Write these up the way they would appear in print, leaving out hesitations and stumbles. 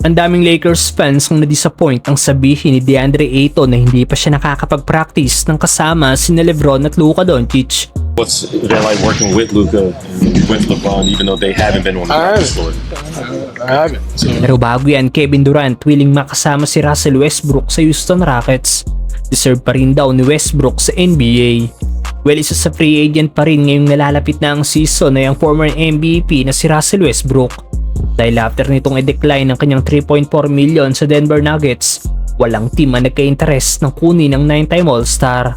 Ang daming Lakers fans ang na-disappoint ang sabihin ni DeAndre Ayton na hindi pa siya nakakapag-practice ng kasama sina LeBron at Luka Doncic. What's it like working with Luka and with LeBron, even though they haven't been on the practice floor? I haven't. So, Pero bago yan, Kevin Durant willing makasama si Russell Westbrook sa Houston Rockets. Deserve pa rin daw ni Westbrook sa NBA. Well, isa sa free agent pa rin ngayong nalalapit na ang season ay ang former MVP na si Russell Westbrook. Dahil after nitong i-decline ng kanyang 3.4 million sa Denver Nuggets, walang team ang nagka-interest ng kunin ng 9-time All-Star.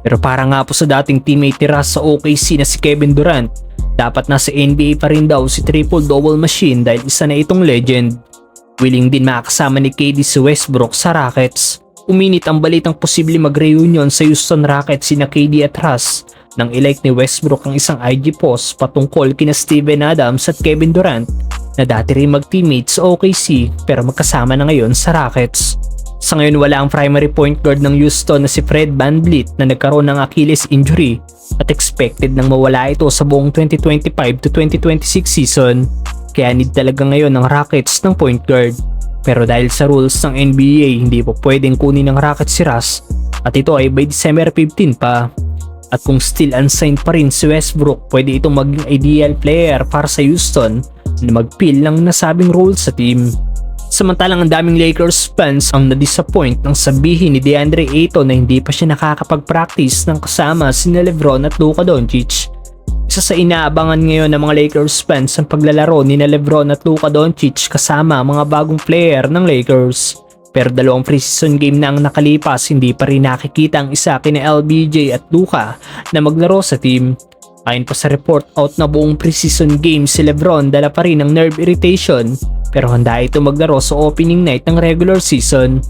Pero para nga po sa dating teammate ni Russ sa OKC na si Kevin Durant, dapat nasa NBA pa rin daw si triple-double machine dahil isa na itong legend. Willing din makasama ni KD si Westbrook sa Rockets. Uminit ang balitang posible mag-reunion sa Houston Rockets sina KD at Russ nang ilike ni Westbrook ang isang IG post patungkol kina Steven Adams at Kevin Durant na dati rin mag-teammates sa OKC pero magkasama na ngayon sa Rockets. Sa ngayon wala ang primary point guard ng Houston na si Fred VanVleet na nagkaroon ng Achilles injury at expected nang mawala ito sa buong 2025 to 2026 season. Kaya need talaga ngayon ng Rockets ng point guard. Pero dahil sa rules ng NBA hindi po pwedeng kunin ng Rockets si Russ at ito ay by December 15 pa. At kung still unsigned pa rin si Westbrook, pwede itong maging ideal player para sa Houston na mag-fill ng nasabing role sa team. Samantalang ang daming Lakers fans ang na-disappoint nang sabihin ni DeAndre Ayton na hindi pa siya nakakapag-practice ng kasama sina LeBron at Luka Doncic. Isa sa inaabangan ngayon ng mga Lakers fans ang paglalaro ni LeBron at Luka Doncic kasama ang mga bagong player ng Lakers. Pero dalawang preseason game na ang nakalipas, hindi pa rin nakikita ang isa kina LBJ at Luka na maglaro sa team. Ayon pa sa report out na buong preseason game si LeBron dala pa rin ng nerve irritation pero handa ito maglaro sa opening night ng regular season.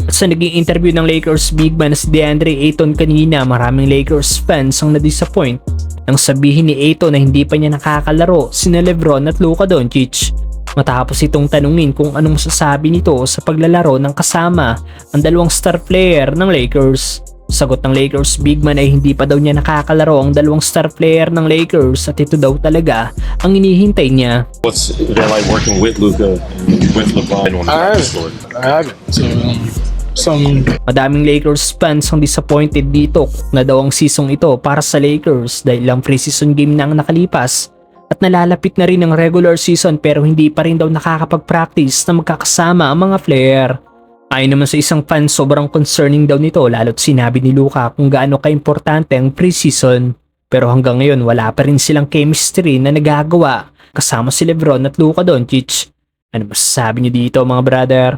At sa naging interview ng Lakers big man na si DeAndre Ayton kanina, maraming Lakers fans ang na-disappoint nang sabihin ni Ayton na hindi pa niya nakakalaro sina LeBron at Luka Doncic. Matapos itong tanungin kung anong masasabi nito sa paglalaro ng kasama ang dalawang star player ng Lakers. Sagot ng Lakers big man ay hindi pa daw niya nakakalaro ang dalawang star player ng Lakers at ito daw talaga ang inihintay niya. What's it like working with Luka and with LeBron on the practice floor? I haven't. So, Madaming Lakers fans ang disappointed dito na daw ang season ito para sa Lakers dahil lang preseason game na ang nakalipas at nalalapit na rin ang regular season pero hindi pa rin daw nakakapag-practice na magkakasama ang mga player. Ayon naman sa isang fan, sobrang concerning daw nito lalo't sinabi ni Luka kung gaano ka-importante ang preseason. Pero hanggang ngayon wala pa rin silang chemistry na nagagawa kasama si LeBron at Luka Doncic. Ano masasabi niyo dito mga brother?